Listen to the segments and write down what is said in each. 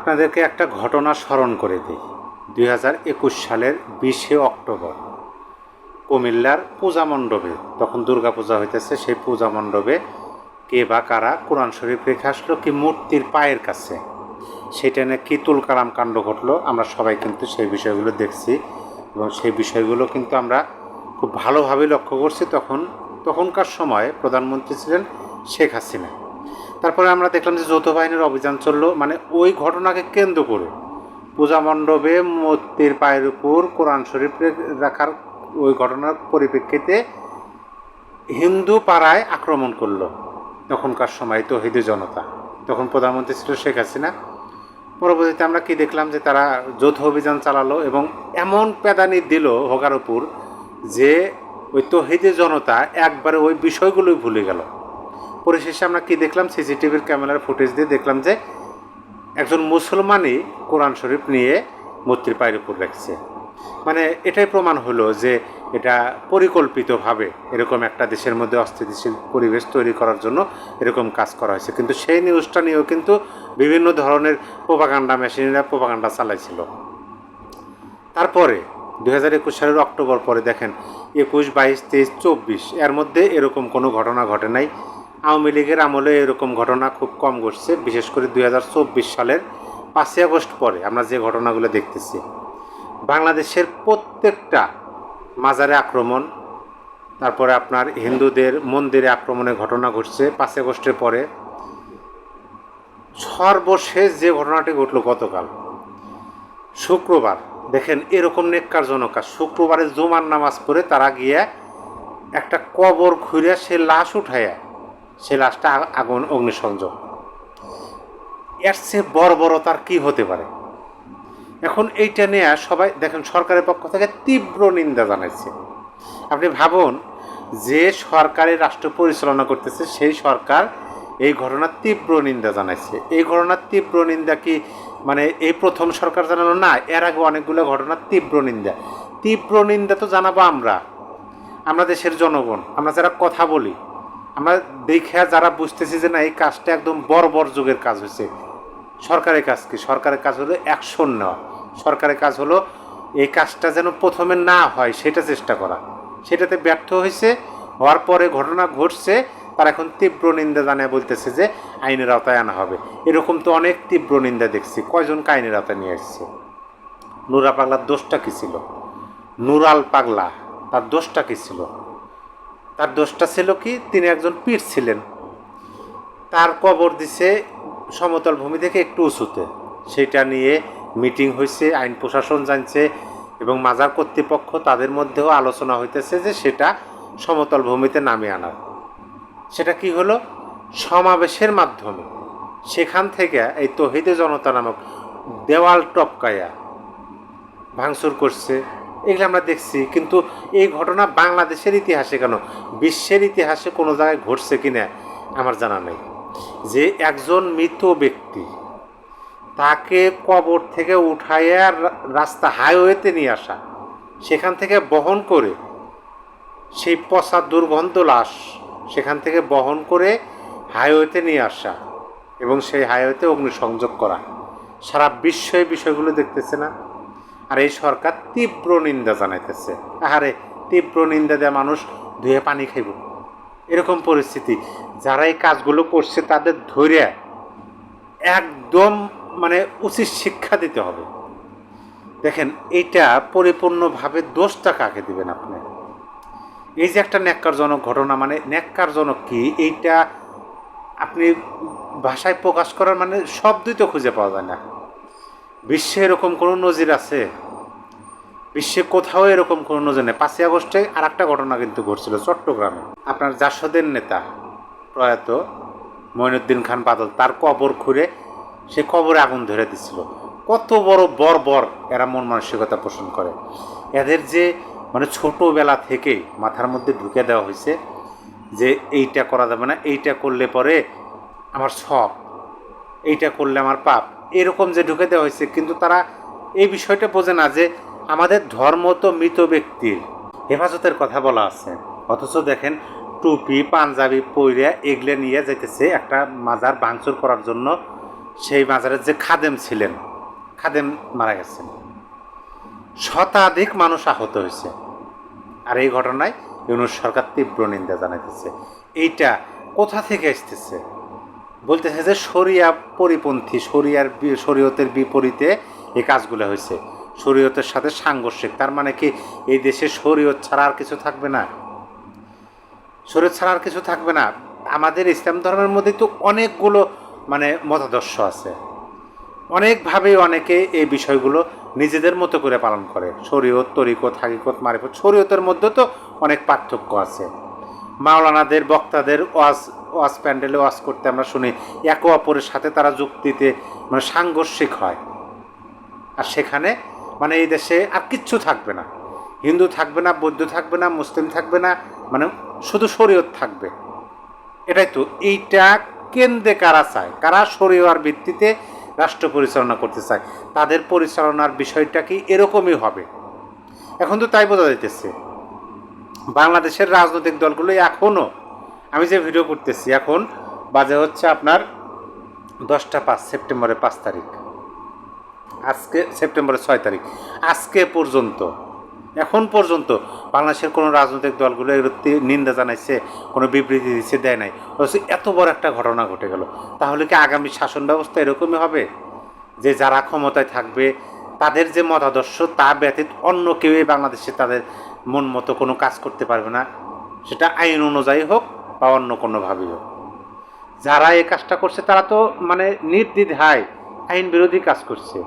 আপনাদেরকে একটা ঘটনা স্মরণ করে দিই। 2021 সালের 20শে অক্টোবর কুমিল্লার পূজা মণ্ডপে, তখন দুর্গা পূজা হইতেছে, সেই পূজা মণ্ডপে কে বা কারা কোরআন শরীফ রেখে আসলো কি মূর্তির পায়ের কাছে, সেটা নিয়ে কী তুলকালাম কাণ্ড ঘটলো। আমরা সবাই কিন্তু সেই বিষয়গুলো দেখছি এবং সেই বিষয়গুলো কিন্তু আমরা খুব ভালোভাবে লক্ষ্য করছি। তখনকার সময় প্রধানমন্ত্রী ছিলেন শেখ হাসিনা। তারপরে আমরা দেখলাম যে যৌথ বাহিনীর অভিযান চললো, মানে ওই ঘটনাকে কেন্দ্র করে পূজা মণ্ডপে মূর্তির পায়ের উপর কোরআন শরীফ রাখার ওই ঘটনার পরিপ্রেক্ষিতে হিন্দু পাড়ায় আক্রমণ করলো তখনকার সময় তৌহিদি জনতা। তখন প্রধানমন্ত্রী ছিল শেখ হাসিনা। পরবর্তীতে আমরা কি দেখলাম যে তারা যৌথ অভিযান চালালো এবং এমন প্যাদানি দিল হোগার উপর যে ওই তৌহিদি জনতা একবারে ওই বিষয়গুলোই ভুলে গেল। পরিশেষে আমরা কি দেখলাম, সিসিটিভির ক্যামেরার ফুটেজ দিয়ে দেখলাম যে একজন মুসলমানই কোরআন শরীফ নিয়ে মূর্তির পায়ের উপর রাখছে। মানে এটাই প্রমাণ হলো যে এটা পরিকল্পিতভাবে এরকম একটা দেশের মধ্যে অস্থিতিশীল পরিবেশ তৈরি করার জন্য এরকম কাজ করা হয়েছে। কিন্তু সেই নিউজটা নিয়েও কিন্তু বিভিন্ন ধরনের প্রোপাগান্ডা মেশিনেরা প্রোপাগান্ডা চালাইছিল। তারপরে 2021 সালের অক্টোবর পরে দেখেন 21, 22, 23, 24 এর মধ্যে এরকম কোনো ঘটনা ঘটে নাই। আওয়ামী লীগের আমলে এরকম ঘটনা খুব কম ঘটছে। বিশেষ করে 2024 সালের 5ই আগস্ট পরে আমরা যে ঘটনাগুলো দেখতেছি, বাংলাদেশের প্রত্যেকটা মাজারে আক্রমণ, তারপরে আপনার হিন্দুদের মন্দিরে আক্রমণের ঘটনা ঘটছে 5ই আগস্টের পরে। সর্বশেষ যে ঘটনাটি ঘটলো গতকাল শুক্রবার, দেখেন এরকম নেক্কারজনক কাজ। শুক্রবারে জুমার নামাজ পড়ে তারা গিয়ে একটা কবর খুঁড়ে সে লাশ উঠাইয়া সে লাশটা আগুন অগ্নিসংযোগ। এর চেয়ে বর্বরতার কি হতে পারে? এখন এইটা নিয়ে সবাই দেখেন সরকারের পক্ষ থেকে তীব্র নিন্দা জানাইছে। আপনি ভাবুন যে সরকারের রাষ্ট্র পরিচালনা করতেছে সেই সরকার এই ঘটনার তীব্র নিন্দা জানাইছে। এই ঘটনার তীব্র নিন্দা কি মানে এই প্রথম সরকার জানালো না, এর আগে অনেকগুলো ঘটনার তীব্র নিন্দা তো জানাবো আমরা দেশের জনগণ, আমরা যারা কথা বলি, আমরা দেখে যারা বুঝতেছি যে না এই কাজটা একদম বর্বর যুগের কাজ হয়েছে। সরকারের কাজ কি? সরকারের কাজ হলো অ্যাকশন নেওয়া। সরকারের কাজ হলো এই কাজটা যেন প্রথমে না হয় সেটা চেষ্টা করা। সেটাতে ব্যর্থ হয়েছে, হওয়ার পরে ঘটনা ঘটছে, তারা এখন তীব্র নিন্দা জানায় বলতেছে যে আইনের আওতায় আনা হবে। এরকম তো অনেক তীব্র নিন্দা দেখছি। কয়জনকে আইনের আওতায় নিয়ে আসছে? নুরা পাগলার দোষটা কী ছিল? নুরাল পাগলা তার দোষটা কী ছিল? তার দোষটা ছিল কি, তিনি একজন পীর ছিলেন। তার কবর দিছে সমতল ভূমি থেকে একটু উঁচুতে। সেটা নিয়ে মিটিং হয়েছে, আইন প্রশাসন জানছে এবং মাজার কর্তৃপক্ষ, তাদের মধ্যেও আলোচনা হইতেছে যে সেটা সমতল ভূমিতে নামিয়ে আনার। সেটা কি হলো? সমাবেশের মাধ্যমে সেখান থেকে এই তৌহিদে জনতা নামক দেওয়াল টপকায়া ভাঙচুর করছে। এগুলো আমরা দেখছি। কিন্তু এই ঘটনা বাংলাদেশের ইতিহাসে কেন বিশ্বের ইতিহাসে কোনো জায়গায় ঘটছে কিনা আমার জানা নেই। যে একজন মৃত ব্যক্তি তাকে কবর থেকে উঠাইয়া রাস্তা হাইওয়েতে নিয়ে আসা, সেখান থেকে বহন করে সেই পচা দুর্গন্ধ লাশ সেখান থেকে বহন করে হাইওয়েতে নিয়ে আসা এবং সেই হাইওয়েতে অগ্নিসংযোগ করা, সারা বিশ্ব এই বিষয়গুলো দেখতেছে না। আর এই সরকার তীব্র নিন্দা জানাইতেছে। আহারে, তীব্র নিন্দা দেওয়া মানুষ ধুয়ে পানি খাইব, এরকম পরিস্থিতি। যারা এই কাজগুলো করছে তাদের ধরে একদম মানে উচিত শিক্ষা দিতে হবে। দেখেন এইটা পরিপূর্ণভাবে দোষটা কাকে দিবেন আপনি? এই যে একটা ন্যাক্কারজনক ঘটনা, মানে ন্যাক্কারজনক কি এইটা আপনি ভাষায় প্রকাশ করার মানে শব্দই তো খুঁজে পাওয়া যায় না। বিশ্বে এরকম কোনো নজির আছে? বিশ্বে কোথাও এরকম কোনো নজির নেই। 5ই আগস্টে আর একটা ঘটনা কিন্তু ঘটছিল চট্টগ্রামে। আপনার জাসদের নেতা প্রয়াত মঈনুদ্দিন খান বাদল, তার কবর খুঁড়ে সে কবরে আগুন ধরে দিছিল। কত বড় বর্বর এরা মন মানসিকতা পোষণ করে। এদের যে মানে ছোটোবেলা থেকেই মাথার মধ্যে ঢুকে দেওয়া হয়েছে যে এইটা করা যাবে না, এইটা করলে পরে আমার সব, এইটা করলে আমার পাপ, এরকম যে ঢুকে দেওয়া হয়েছে। কিন্তু তারা এই বিষয়টা বোঝে না যে আমাদের ধর্ম তো মৃত ব্যক্তির হেফাজতের কথা বলা আছে, অথচ দেখেন টুপি পাঞ্জাবি পইরা এগলে নিয়ে যাইতেছে একটা মাজার ভাঙচুর করার জন্য। সেই মাজারের যে খাদেম ছিলেন, খাদেম মারা গেছেন, শতাধিক মানুষ আহত হয়েছে। আর এই ঘটনায় ইউনূস সরকার তীব্র নিন্দা জানাইতেছে। এইটা কোথা থেকে আসতেছে? বলতেছে যে শরিয়া পরিপন্থী, শরীয়তের বিপরীতে এই কাজগুলো হয়েছে, শরীয়তের সাথে সাংঘর্ষিক। তার মানে কি এই দেশে শরীয়ত ছাড়া আর কিছু থাকবে না? শরীয়ত ছাড়া আর কিছু থাকবে না? আমাদের ইসলাম ধর্মের মধ্যে তো অনেকগুলো মতাদর্শ আছে, অনেকভাবেই অনেকে এই বিষয়গুলো নিজেদের মতো করে পালন করে। শরীয়ত, তরিকত, হাকিকত, মারিফত, শরীয়তের মধ্যে তো অনেক পার্থক্য আছে। মাওলানাদের, বক্তাদের ওয়াজ প্যান্ডেলে ওয়াজ করতে আমরা শুনি, একে অপরের সাথে তারা যুক্তিতে সাংঘর্ষিক হয়। আর সেখানে এই দেশে আর কিচ্ছু থাকবে না, হিন্দু থাকবে না, বৌদ্ধ থাকবে না, মুসলিম থাকবে না, শুধু শরীয়ত থাকবে। এটাই তো। এইটা কেন্দ্রে কারা চায়? কারা শরীয়তের ভিত্তিতে রাষ্ট্র পরিচালনা করতে চায়, তাদের পরিচালনার বিষয়টা কি এরকমই হবে? এখন তো তাই বোঝা যাইতেছে। বাংলাদেশের রাজনৈতিক দলগুলো এখনও, আমি যে ভিডিও করতেছি এখন বাজে হচ্ছে আপনার 10টা 5, সেপ্টেম্বরের 5 তারিখ, আজকে সেপ্টেম্বরের 6 তারিখ, আজকে পর্যন্ত, এখন পর্যন্ত বাংলাদেশের কোনো রাজনৈতিক দলগুলো এর নিন্দা জানাইছে, কোনো বিবৃতি দিচ্ছে, দেয় নাই। অথচ এত বড় একটা ঘটনা ঘটে গেল। তাহলে কি আগামী শাসন ব্যবস্থা এরকমই হবে যে যারা ক্ষমতায় থাকবে তাদের যে মতাদর্শ তা ব্যতীত অন্য কেউ বাংলাদেশে তাদের মন মতো কোনো কাজ করতে পারবে না, সেটা আইন অনুযায়ী হোক বা অন্য কোনোভাবেই হোক? যারা এই কাজটা করছে তারা তো নির্দ্বিধায় আইন বিরোধী কাজ করছে।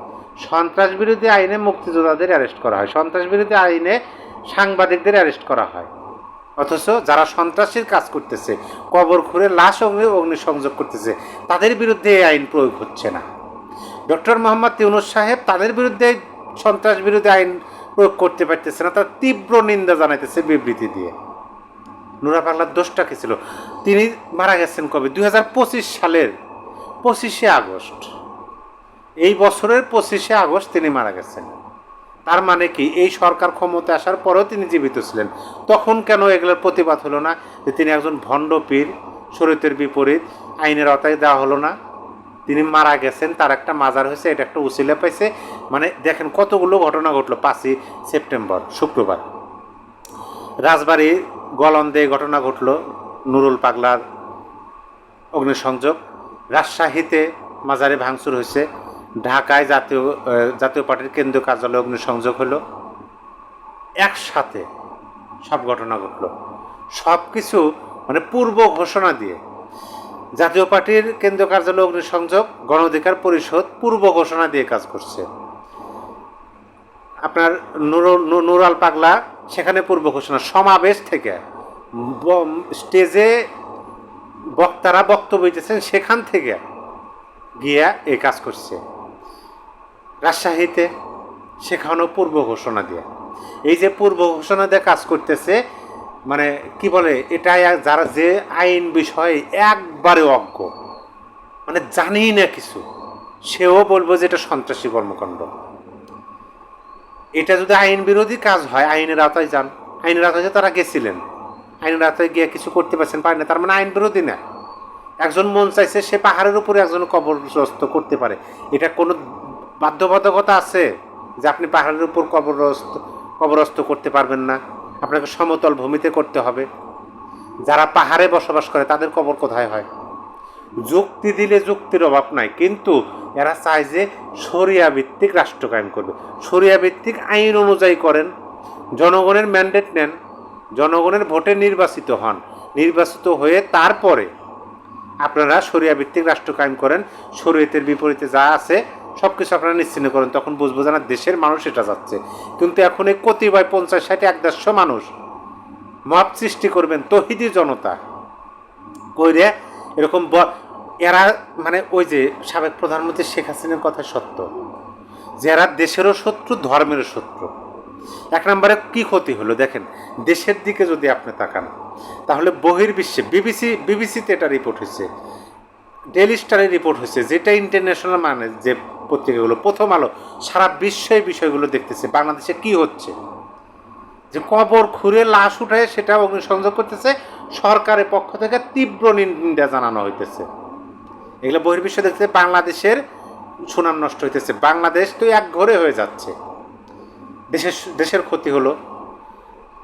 সন্ত্রাস বিরোধী আইনে মুক্তিযোদ্ধাদের অ্যারেস্ট করা হয়, সন্ত্রাস বিরোধী আইনে সাংবাদিকদের অ্যারেস্ট করা হয়। অথচ যারা সন্ত্রাসীর কাজ করতেছে, কবর খুঁড়ে লাশ অগ্নিসংযোগ করতেছে, তাদের বিরুদ্ধে এই আইন প্রয়োগ হচ্ছে না। ডক্টর মোহাম্মদ ইউনূস সাহেব তাদের বিরুদ্ধে সন্ত্রাস বিরোধী আইন প্রয়োগ করতে পারতেছে না, তার তীব্র নিন্দা জানাইতেছে বিবৃতি দিয়ে। নুরা পাগলার দোষটা কি ছিল? তিনি মারা গেছেন কবে? 2025 সালের 25শে আগস্ট, এই বছরের 25শে আগস্ট তিনি মারা গেছেন। তার মানে কি এই সরকার ক্ষমতায় আসার পরেও তিনি জীবিত ছিলেন? তখন কেন এগুলোর প্রতিবাদ হলো না যে তিনি একজন ভণ্ড পীর, শরীয়তের বিপরীত, আইনের আওতায় দেওয়া হলো না? তিনি মারা গেছেন, তার একটা মাজার হয়েছে, এটা একটা উসিলা পাইছে। দেখেন কতগুলো ঘটনা ঘটলো। 5ই সেপ্টেম্বর শুক্রবার রাজবাড়ী গলন্দে ঘটনা ঘটলো, নুরুল পাগলার অগ্নিসংযোগ। রাজশাহীতে মাজারে ভাঙচুর হয়েছে। ঢাকায় জাতীয় পার্টির কেন্দ্রীয় কার্যালয়ে অগ্নিসংযোগ হলো। একসাথে সব ঘটনা ঘটলো। সব কিছু পূর্ব ঘোষণা দিয়ে। জাতীয় পার্টির কেন্দ্রীয় কার্যালয় অগ্নিসংযোগ, গণ অধিকার পরিষদ পূর্ব ঘোষণা দিয়ে কাজ করছে। আপনার নুরাল পাগলা সেখানে পূর্ব ঘোষণা, সমাবেশ থেকে স্টেজে বক্তারা বক্তব্য দিতেছেন, সেখান থেকে গিয়া এই কাজ করছে। রাজশাহীতে সেখানেও পূর্ব ঘোষণা দিয়ে। এই যে পূর্ব ঘোষণা দিয়ে কাজ করতেছে, কি বলে, এটা যারা যে আইন বিষয়ে একবারে অজ্ঞ, জানেই না কিছু, সেও বলবো যে এটা সন্ত্রাসী কর্মকাণ্ড। এটা যদি আইন বিরোধী কাজ হয়, আইনের আওতায় যান। আইনের আওতায় তারা গেছিলেন, আইনের আওতায় গিয়ে কিছু করতে পারছেন, পারেন না, তার আইন বিরোধী না। একজন মন চাইছে সে পাহাড়ের উপরে একজন কবরস্থ করতে পারে, এটা কোনো বাধ্যবাধকতা আছে যে আপনি পাহাড়ের উপর কবরস্থ করতে পারবেন না? আপনাকে সমতল ভূমিতে করতে হবে। যারা পাহাড়ে বসবাস করে তাদের কবর কোথায় হয়? যুক্তি দিলে যুক্তির অভাব নাই, কিন্তু এরা চায় যে শরিয়া ভিত্তিক রাষ্ট্র কায়েম করবে। শরিয়া ভিত্তিক আইন অনুযায়ী করেন, জনগণের ম্যান্ডেট নেন, জনগণের ভোটে নির্বাচিত হন, নির্বাচিত হয়ে তারপরে আপনারা শরিয়া ভিত্তিক রাষ্ট্র কায়েম করেন। শরীয়তের বিপরীতে যা আছে সব কিছু আপনারা নিশ্চিন্ন করেন, তখন বুঝবো যে না, দেশের মানুষ এটা যাচ্ছে। কিন্তু এখন এই কতিপয় 50, 60, 150 মানুষ মব সৃষ্টি করবেন, তৌহিদি জনতা কইরে এরকম এরা ওই যে সাবেক প্রধানমন্ত্রী শেখ হাসিনার কথা সত্য, যে এরা দেশেরও শত্রু, ধর্মেরও শত্রু। এক নম্বরে কি ক্ষতি হলো দেখেন, দেশের দিকে যদি আপনি তাকান তাহলে বহির্বিশ্বে বিবিসিতে এটা রিপোর্ট হয়েছে, ডেইলি স্টারে রিপোর্ট হয়েছে, যেটা ইন্টারন্যাশনাল যে পত্রিকাগুলো, প্রথম আলো, সারা বিশ্ব এই বিষয়গুলো দেখতেছে বাংলাদেশে কি হচ্ছে। যে কবর খুঁড়ে লাশ উঠায় সেটা অগ্নিসংযোগ করতেছে, সরকারের পক্ষ থেকে তীব্র নিন্দা জানানো হইতেছে। এগুলো বহির্বিশ্ব দেখতে বাংলাদেশের সুনাম নষ্ট হইতেছে, বাংলাদেশ তো এক ঘরে হয়ে যাচ্ছে। দেশের ক্ষতি হলো,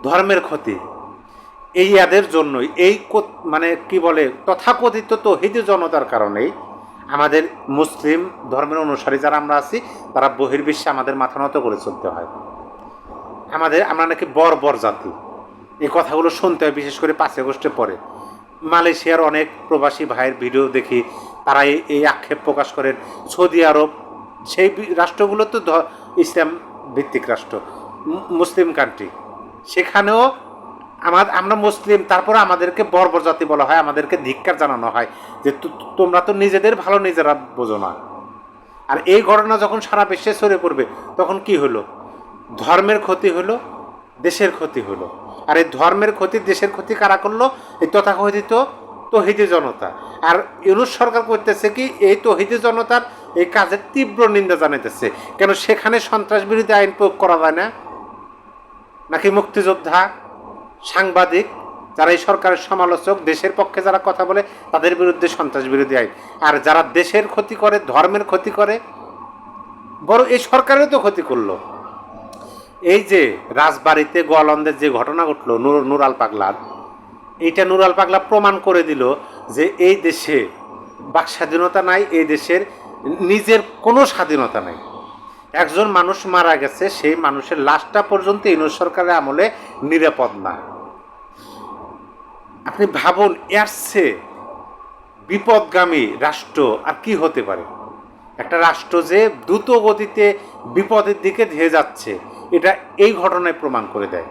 ধর্মের ক্ষতি, এই ইয়াদের জন্যই, এই মানে কি বলে তথাকথিত তৌহিদি জনতার কারণেই আমাদের মুসলিম ধর্মের অনুসারী যারা আমরা আছি তারা বহির্বিশ্বে আমাদের মাথা নত করে চলতে হয়। আমরা নাকি বর্বর জাতি, এই কথাগুলো শুনতে হয়, বিশেষ করে 5 আগস্টে পরে। মালয়েশিয়ার অনেক প্রবাসী ভাইয়ের ভিডিও দেখি, তারা এই আক্ষেপ প্রকাশ করেন। সৌদি আরব, সেই রাষ্ট্রগুলো তো ইসলাম ভিত্তিক রাষ্ট্র, মুসলিম কান্ট্রি, সেখানেও আমরা মুসলিম, তারপরে আমাদেরকে বর্বর জাতি বলা হয়, আমাদেরকে ধিক্কার জানানো হয় যে তোমরা তো নিজেদের ভালো নিজেরা বোঝো না। আর এই ঘটনা যখন সারা বিশ্বে ছড়িয়ে পড়বে তখন কি হলো? ধর্মের ক্ষতি হলো, দেশের ক্ষতি হলো। আর এই ধর্মের ক্ষতি, দেশের ক্ষতি কারা করলো? এই তথাকথিত তৌহিদি জনতা। আর ইউনূস সরকার করতেছে কি, এই তৌহিদি জনতার এই কাজের তীব্র নিন্দা জানাইতেছে। কেন সেখানে সন্ত্রাস বিরোধী আইন প্রয়োগ করা যায় না? নাকি মুক্তিযোদ্ধা, সাংবাদিক, যারা এই সরকারের সমালোচক, দেশের পক্ষে যারা কথা বলে, তাদের বিরুদ্ধে সন্ত্রাস বিরোধী আইন? আর যারা দেশের ক্ষতি করে, ধর্মের ক্ষতি করে, বড় এই সরকারের তো ক্ষতি করলো। এই যে রাজবাড়িতে গোয়ালন্দের যে ঘটনা ঘটলো নুরাল পাগলার, এইটা নুরাল পাগলা প্রমাণ করে দিল যে এই দেশে বাক স্বাধীনতা নাই, এই দেশের নিজের কোনো স্বাধীনতা নাই। একজন মানুষ মারা গেছে, সেই মানুষের লাশটা পর্যন্ত ইউনূস সরকারের আমলে নিরাপদ না। আপনি ভাবুন, এর চেয়ে বিপদগামী রাষ্ট্র আর কি হতে পারে? একটা রাষ্ট্র যে দ্রুত গতিতে বিপদের দিকে ধেয়ে যাচ্ছে, এটা এই ঘটনায় প্রমাণ করে দেয়।